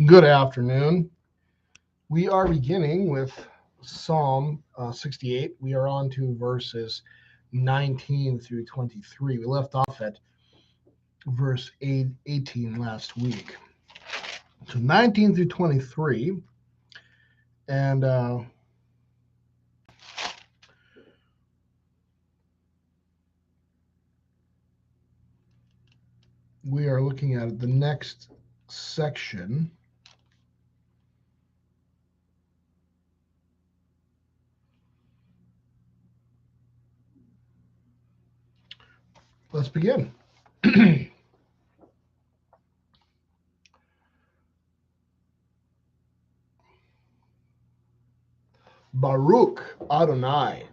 Good afternoon. We are beginning with Psalm 68. We are on to verses 19 through 23. We left off at verse 18 last week. So 19 through 23. And we are looking at the next section. Let's begin. Baruch Adonai,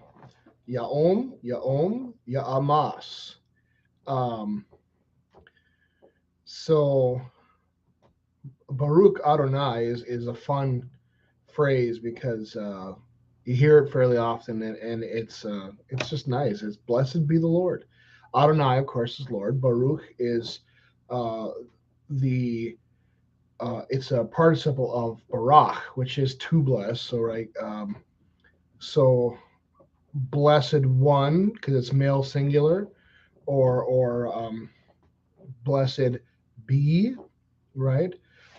Yaom, Yaom, Ya'amas. So Baruch Adonai is a fun phrase because you hear it fairly often, and it's just nice. It's blessed be the Lord. Adonai, of course, is Lord. Baruch is uh, the it's a participle of barach, which is to bless. So right, so blessed one because it's male singular, or blessed be, right?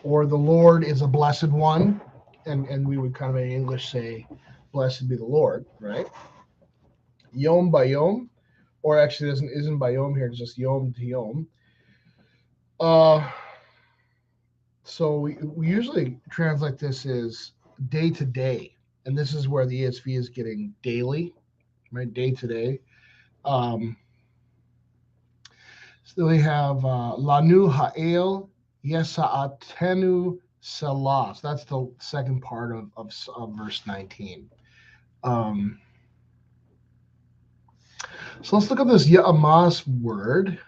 Or the Lord is a blessed one, and we would kind of in English say, "Blessed be the Lord," right? Yom by yom, or actually it isn't by yom here; it's just yom to yom. Uh, so we usually translate this as day to day, and this is where the ESV is getting daily, right? Day to day. Um, so we have Lanu Ha'el Yesa'atenu Selah. So that's the second part of verse 19. Um, so let's look at this Ya'amas word.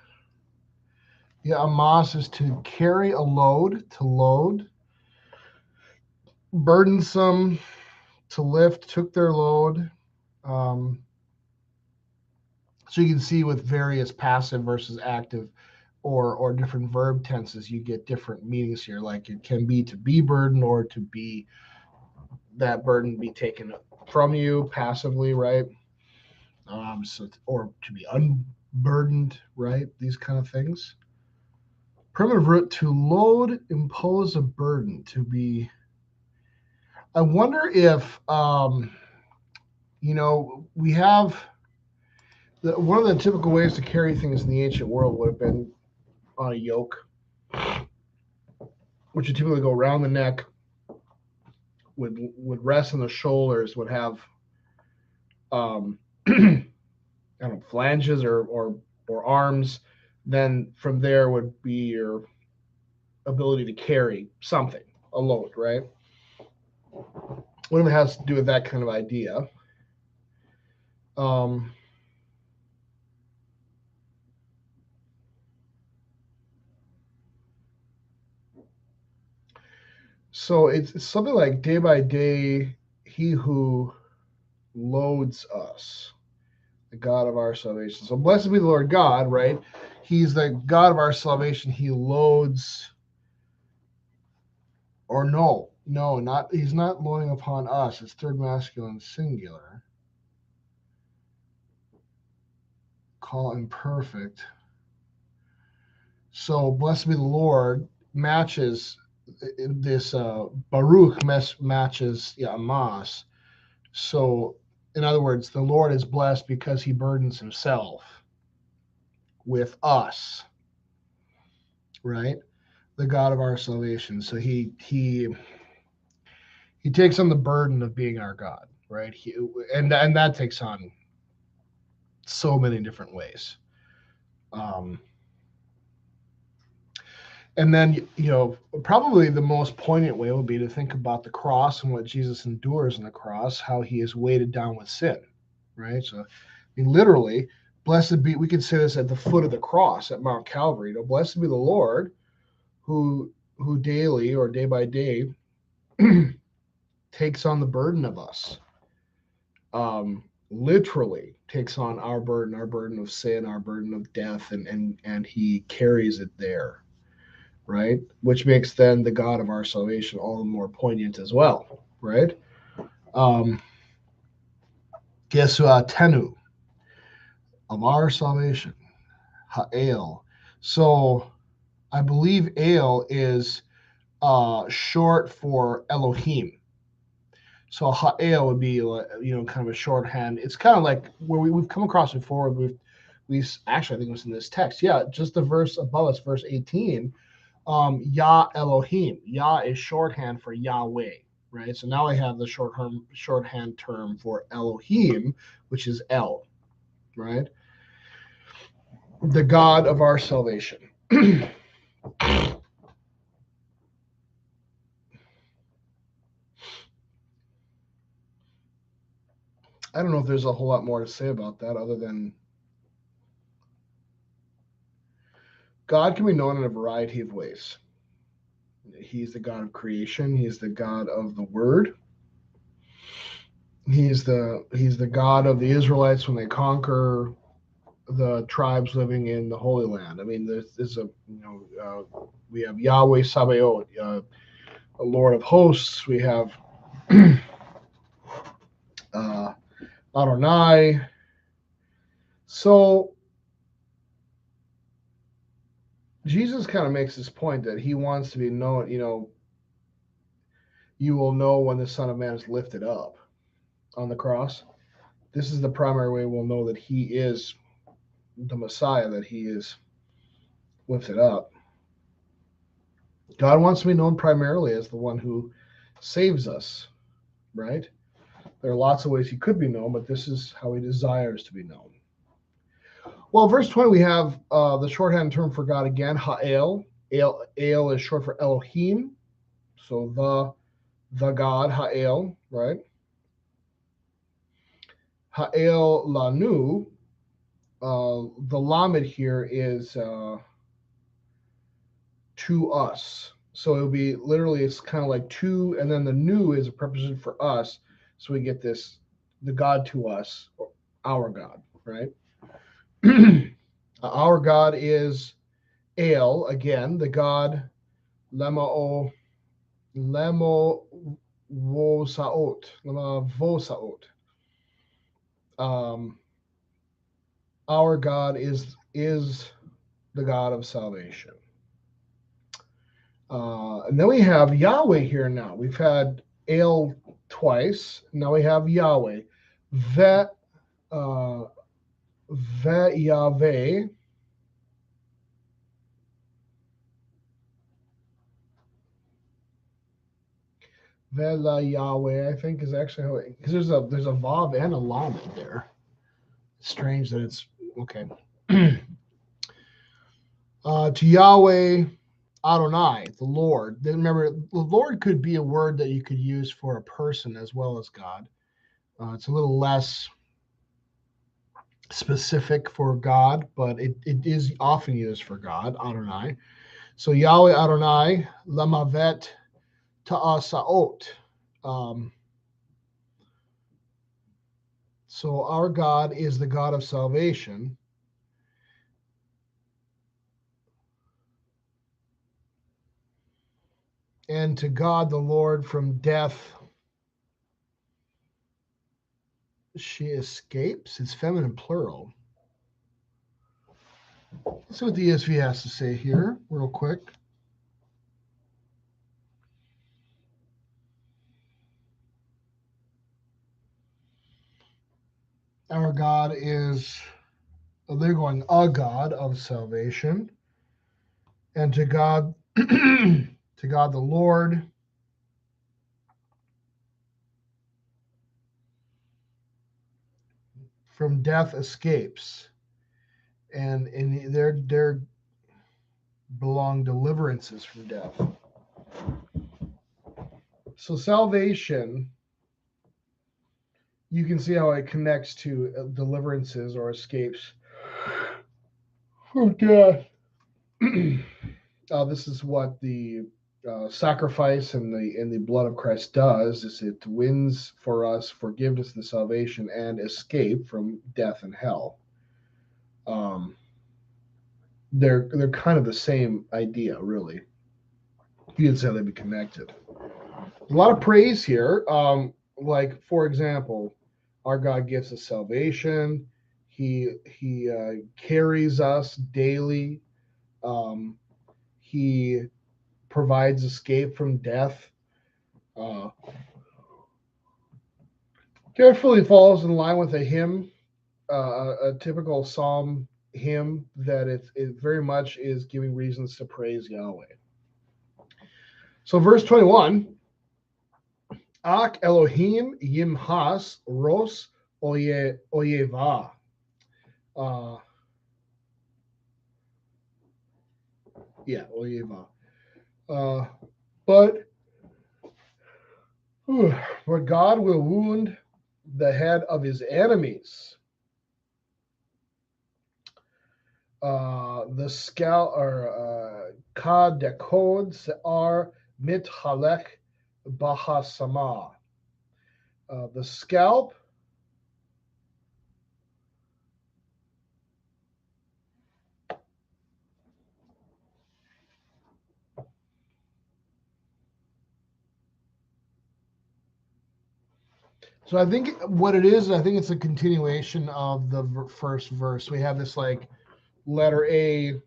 Ya'amas is to carry a load, to load, burdensome, to lift, took their load. Um, so you can see with various passive versus active or different verb tenses, you get different meanings here. Like it can be to be burdened or to be that burden be taken from you passively, right? So or to be unburdened, right? These kind of things. Primitive root to load, impose a burden, to be. I wonder if we have one of the typical ways to carry things in the ancient world would have been on a yoke, which would typically go around the neck, would rest on the shoulders, would have I don't know, flanges or arms. Then from there would be your ability to carry something, a load, right? Whatever has to do with that kind of idea. Um, so it's something like day by day, he who loads us, the God of our salvation. So blessed be the Lord God, right? He's the God of our salvation. He loads, or no, not he's not loading upon us. It's third masculine singular. Call imperfect. So blessed be the Lord matches this Baruch matches Yamas. So in other words, the Lord is blessed because he burdens himself with us, right? The God of our salvation. So he takes on the burden of being our God, right? And that takes on so many different ways. Um, And then, probably the most poignant way would be to think about the cross and what Jesus endures on the cross, how he is weighted down with sin, right? So, I mean, literally, blessed be, we could say this at the foot of the cross at Mount Calvary. Blessed be the Lord who daily or day by day takes on the burden of us. Literally takes on our burden of sin, our burden of death, and he carries it there. right? Which makes then the God of our salvation all the more poignant as well, right? Um, Gesua Tenu, of our salvation, Ha'el. So I believe Ale is short for Elohim. So Ha'el would be, kind of a shorthand. It's kind of like where we've come across before. We actually, I think it was in this text. Yeah, just the verse above us, verse 18. Yah Elohim. Yah is shorthand for Yahweh, right? So now I have the shorthand term for Elohim, which is El, right? The God of our salvation. I don't know if there's a whole lot more to say about that other than God can be known in a variety of ways. He's the God of creation. He's the God of the Word. He's the God of the Israelites when they conquer the tribes living in the Holy Land. I mean, there's we have Yahweh Sabaoth, the Lord of hosts. We have uh, Adonai. So Jesus kind of makes this point that he wants to be known. You will know when the Son of Man is lifted up on the cross. This is the primary way we'll know that he is the Messiah, that he is lifted up. God wants to be known primarily as the one who saves us, right? There are lots of ways he could be known, but this is how he desires to be known. Well, verse 20, we have the shorthand term for God again, Ha'el. El is short for Elohim, so the God, Ha'el, right? Ha'el Lanu, the Lamed here is to us. So it'll be literally, it's kind of like to, and then the new is a preposition for us. So we get this, the God to us, or our God, right? Our God is El, again, the God, Lemo Vosaot, Lema Vosaot. Our God is the God of salvation. And then we have Yahweh here now. We've had El twice. Now we have Yahweh. Ve Yahweh. Vela Yahweh, I think, is actually how it, because there's a vav and a lam there. It's strange that it's okay. To Yahweh Adonai, the Lord. Then remember, the Lord could be a word that you could use for a person as well as God. It's a little less specific for God, but it is often used for God, Adonai. So Yahweh Adonai, Lamavet Ta'asaot. So our God is the God of salvation. And to God the Lord from death she escapes. It's feminine plural. Let's see what the ESV has to say here, real quick. Our God is, they're going, a God of salvation. And to God, to God the Lord from death escapes. And in there belong deliverances from death. So salvation, you can see how it connects to deliverances or escapes from death. This is what the sacrifice and the blood of Christ does: is it wins for us forgiveness and salvation and escape from death and hell. They're kind of the same idea, really. He didn't say they'd be connected. A lot of praise here. Like for example, our God gives us salvation. He carries us daily. Um, he provides escape from death. Uh, Carefully falls in line with a hymn, a typical psalm hymn that it very much is giving reasons to praise Yahweh. So verse 21, Ak Elohim yimhas ros oyeva. Uh, yeah, oyeva. Uh, but but God will wound the head of his enemies. The skal or kadekod se'ar mithalek bahasama. The scalp. So I think what it is, I think it's a continuation of the first verse. We have this like letter A,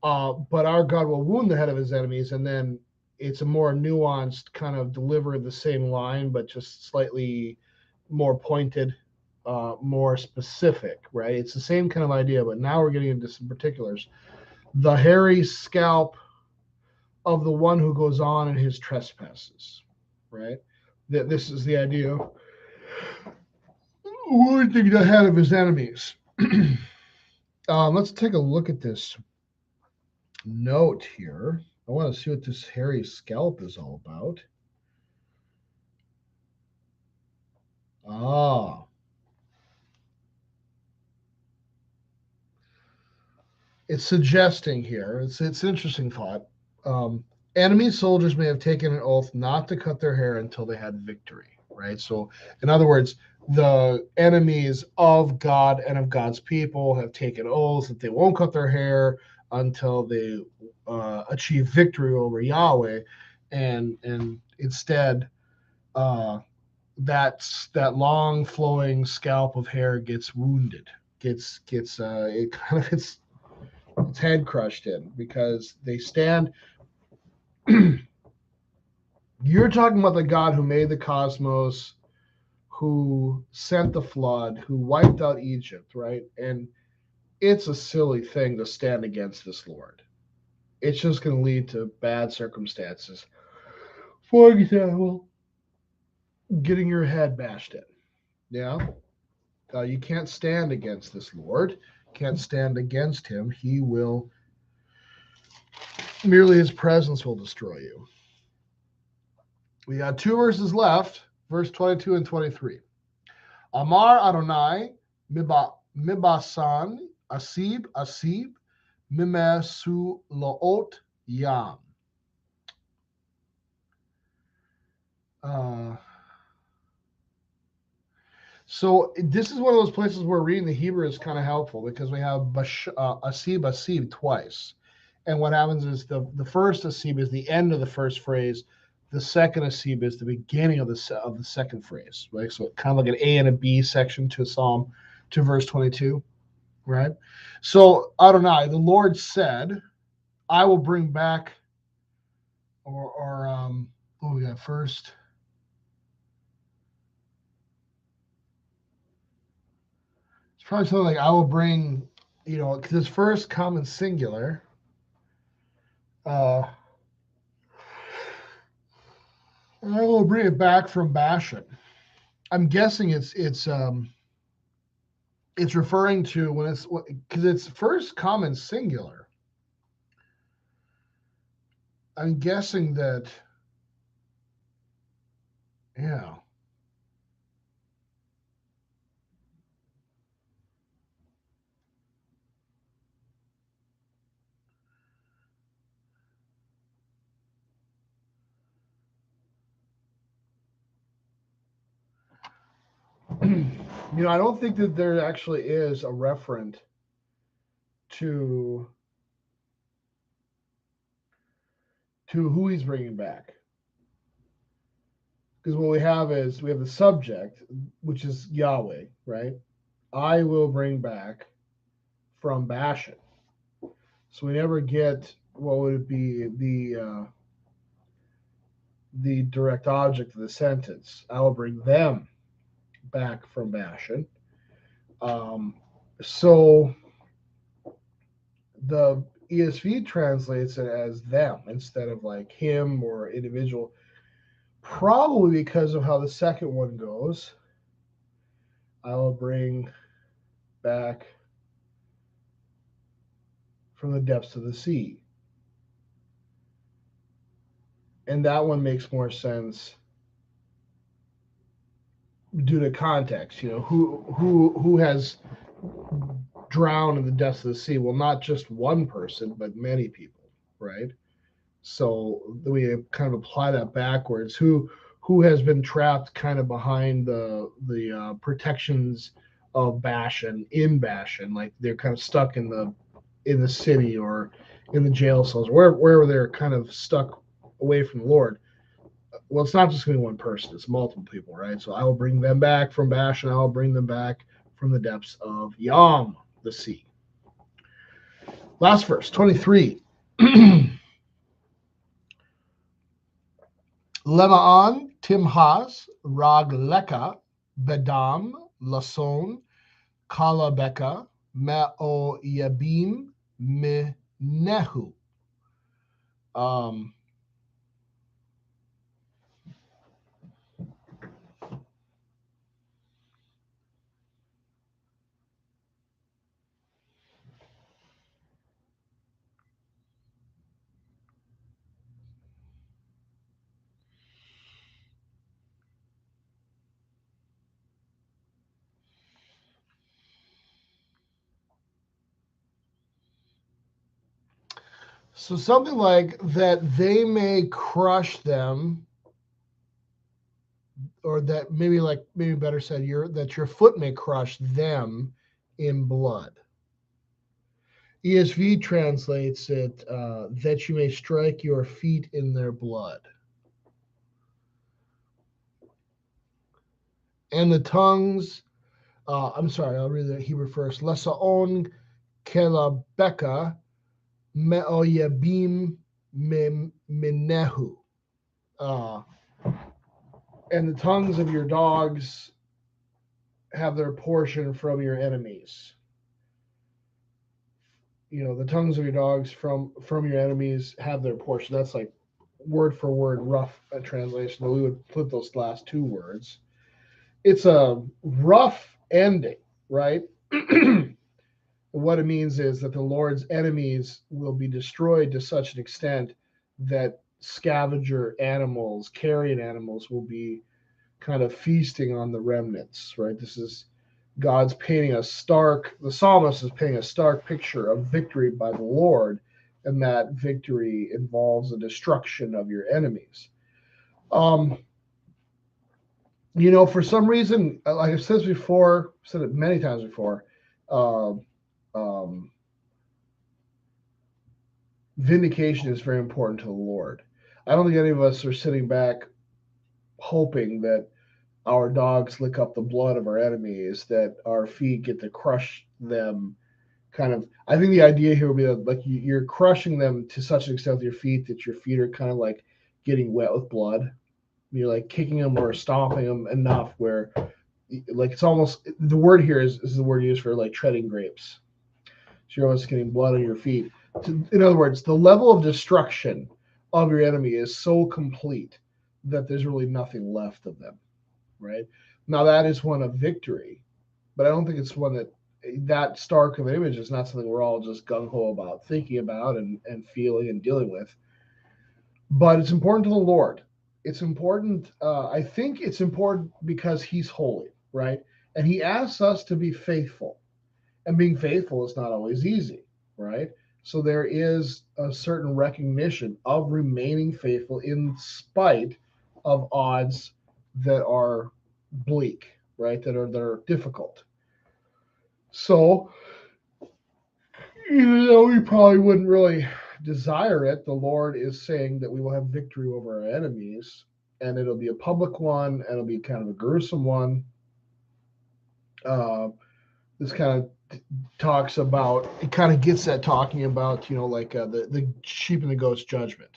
but our God will wound the head of his enemies, and then it's a more nuanced kind of deliver the same line, but just slightly more pointed, more specific, right? It's the same kind of idea, but now we're getting into some particulars. The hairy scalp of the one who goes on in his trespasses, right? That this is the idea of wounding the head of his enemies. Let's take a look at this note here. I want to see what this hairy scalp is all about. Ah. It's suggesting here, it's an interesting thought. Enemy soldiers may have taken an oath not to cut their hair until they had victory, right? So, in other words, the enemies of God and of God's people have taken oaths that they won't cut their hair until they achieve victory over Yahweh, and instead, that long flowing scalp of hair gets wounded, gets it kind of gets its head crushed in because they stand. You're talking about the God who made the cosmos, who sent the flood, who wiped out Egypt, right? And it's a silly thing to stand against this Lord. It's just going to lead to bad circumstances. For example, getting your head bashed in. Yeah. You can't stand against this Lord. Can't stand against him. He will, merely his presence will destroy you. We got 2 verses left, verse 22 and 23. Amar Adonai mibasan asib mimesu loot yam. So this is one of those places where reading the Hebrew is kind of helpful because we have asib twice. And what happens is the first asib is the end of the first phrase. The second asib is the beginning of the second phrase, right? So kind of like an A and a B section to Psalm, to verse 22, right? So Adonai, the Lord said, I will bring back, what we got first? It's probably something like I will bring, because it's first common singular. I will bring it back from Bashan. I'm guessing it's referring to when it's because it's first common singular. I'm guessing that, yeah. I don't think that there actually is a referent to to who he's bringing back. Because what we have is we have the subject, which is Yahweh, right? I will bring back from Bashan. So we never get what would it be the direct object of the sentence. I will bring them back from Bashan. Um, so the ESV translates it as them instead of like him or individual, probably because of how the second one goes. I will bring back from the depths of the sea. And that one makes more sense due to context. You know, who has drowned in the depths of the sea? Well, not just one person, but many people, right? So we kind of apply that backwards. Who has been trapped kind of behind the protections of Bashan in Bashan, like they're kind of stuck in the city or in the jail cells, wherever they're kind of stuck away from the Lord. Well, it's not just going to be one person; it's multiple people, right? So I will bring them back from Bashan. I will bring them back from the depths of Yam, the sea. Last verse, 23. Lema'an, Timhas, Ragleka, Bedam, Lason, Kalabeka, Ma'o Yabim, Minehu. Um, so something like that they may crush them, or that maybe better said, that your foot may crush them in blood. ESV translates it that you may strike your feet in their blood. And the tongues, I'm sorry, I'll read the Hebrew first. Lasaon kelabeka me'oyabim minehu. And the tongues of your dogs have their portion from your enemies. You know, the tongues of your dogs from your enemies have their portion. That's like word for word rough translation, but we would put those last two words. It's a rough ending, right? What it means is that the Lord's enemies will be destroyed to such an extent that scavenger animals, carrion animals, will be kind of feasting on the remnants, right? This is God's painting the psalmist is painting a stark picture of victory by the Lord, and that victory involves the destruction of your enemies. You know, for some reason, like I've said before, said it many times before, vindication is very important to the Lord. I don't think any of us are sitting back hoping that our dogs lick up the blood of our enemies, that our feet get to crush them. Kind of, I think the idea here would be that, like, you're crushing them to such an extent with your feet that your feet are kind of like getting wet with blood. You're like kicking them or stomping them enough where, like, it's almost, the word here is the word used for like treading grapes. So you're almost getting blood on your feet. In other words, the level of destruction of your enemy is so complete that there's really nothing left of them, right? Now that is one of victory, but I don't think it's one that stark of an image is not something we're all just gung-ho about thinking about and feeling and dealing with. But it's important to the Lord. It's important. I think it's important because he's holy, right? And he asks us to be faithful. And being faithful is not always easy, right? So there is a certain recognition of remaining faithful in spite of odds that are bleak, right? That are difficult. So, even though we probably wouldn't really desire it, the Lord is saying that we will have victory over our enemies, and it'll be a public one, and it'll be kind of a gruesome one. This kind of talks about, it kind of gets at talking about, like the sheep and the goats judgment.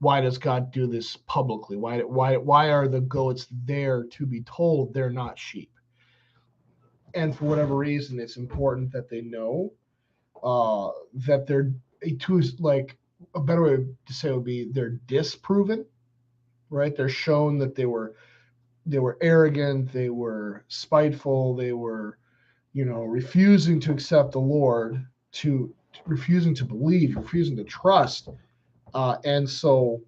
Why does God do this publicly? Why are the goats there to be told they're not sheep? And for whatever reason, it's important that they know that they're like a better way to say would be they're disproven, right? They're shown that they were arrogant, they were spiteful, they were refusing to accept the Lord, to refusing to believe, refusing to trust, and so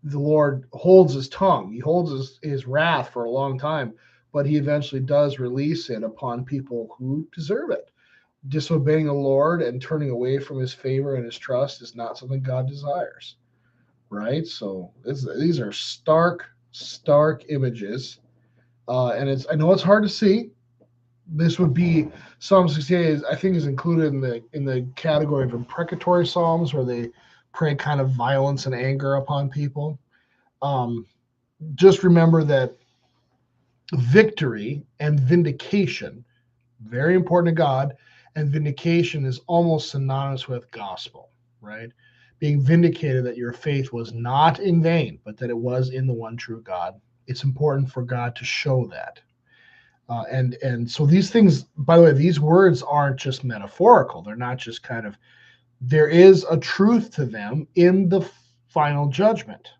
the Lord holds his tongue. He holds his wrath for a long time, but he eventually does release it upon people who deserve it. Disobeying the Lord and turning away from his favor and his trust is not something God desires, right? So these are stark, stark images, and I know it's hard to see. This would be Psalm 68. I think is included in the category of imprecatory psalms, where they pray kind of violence and anger upon people. Just remember that victory and vindication, very important to God, and vindication is almost synonymous with gospel, right? Being vindicated that your faith was not in vain, but that it was in the one true God. It's important for God to show that. And so these things, by the way, these words aren't just metaphorical. They're not just kind of, there is a truth to them in the final judgment,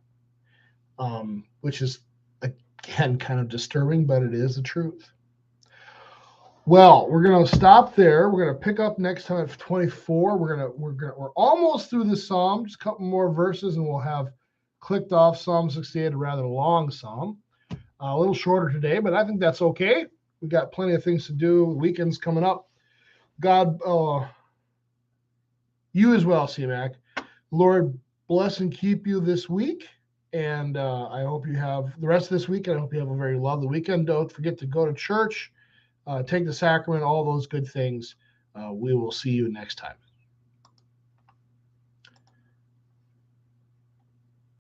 which is, again, kind of disturbing, but it is the truth. Well, we're going to stop there. We're going to pick up next time at 24. We're almost through this psalm, just a couple more verses, and we'll have clicked off Psalm 68, a rather long psalm. A little shorter today, but I think that's okay. We got plenty of things to do. The weekend's coming up. God, you as well, C-Mac. Lord, bless and keep you this week. And I hope you have the rest of this weekend. I hope you have a very lovely weekend. Don't forget to go to church, take the sacrament, all those good things. We will see you next time.